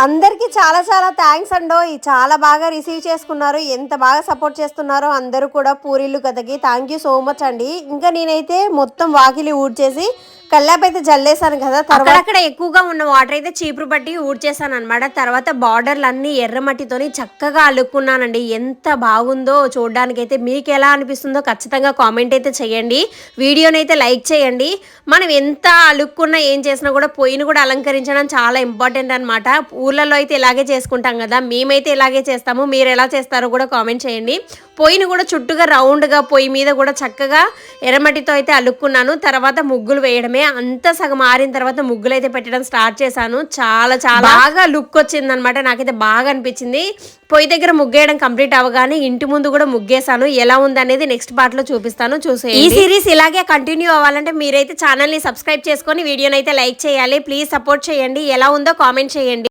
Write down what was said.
అందరికీ చాలా చాలా థ్యాంక్స్ అండో. చాలా బాగా రిసీవ్ చేసుకున్నారు. ఎంత బాగా సపోర్ట్ చేస్తున్నారో అందరూ కూడా పూరీలు కథకి. థ్యాంక్ యూ సో మచ్ అండి. ఇంకా నేనైతే మొత్తం వాకిలి ఊడ్చేసి కల్లాపు అయితే జల్లేసాను కదా. తర్వాత అక్కడ ఎక్కువగా ఉన్న వాటర్ అయితే చీపురు పట్టి ఊడ్చేసాను అనమాట. తర్వాత బార్డర్లు అన్ని ఎర్రమట్టితోని చక్కగా అల్లుకున్నానండి. ఎంత బాగుందో చూడడానికి అయితే. మీకు ఎలా అనిపిస్తుందో ఖచ్చితంగా కామెంట్ అయితే చేయండి. వీడియోని అయితే లైక్ చేయండి. మనం ఎంత అలుక్కున్నా ఏం చేసినా కూడా పొయ్యిని కూడా అలంకరించడం చాలా ఇంపార్టెంట్ అనమాట. ఊర్లలో అయితే ఇలాగే చేసుకుంటాం కదా, మేమైతే ఇలాగే చేస్తాము. మీరు ఎలా చేస్తారో కూడా కామెంట్ చేయండి. పొయ్యిని కూడా చుట్టూగా రౌండ్గా పొయ్యి మీద కూడా చక్కగా ఎర్రమట్టితో అయితే అలుక్కున్నాను. తర్వాత ముగ్గులు వేయడమే. అంతా సగం ఆరిన తర్వాత ముగ్గులు అయితే పెట్టడం స్టార్ట్ చేశాను. చాలా చాలా బాగా లుక్ వచ్చింది అనమాట. నాకైతే బాగా అనిపించింది. పొయ్యి దగ్గర ముగ్గేయడం కంప్లీట్ అవ్వగానే ఇంటి ముందు కూడా ముగ్గేసాను. ఎలా ఉంది అనేది నెక్స్ట్ పార్ట్ లో చూపిస్తాను, చూసేయండి. ఈ సిరీస్ ఇలాగే కంటిన్యూ అవ్వాలంటే మీరైతే ఛానల్ ని సబ్స్క్రైబ్ చేసుకొని వీడియోని అయితే లైక్ చేయాలి. ప్లీజ్ సపోర్ట్ చేయండి. ఎలా ఉందో కామెంట్ చేయండి.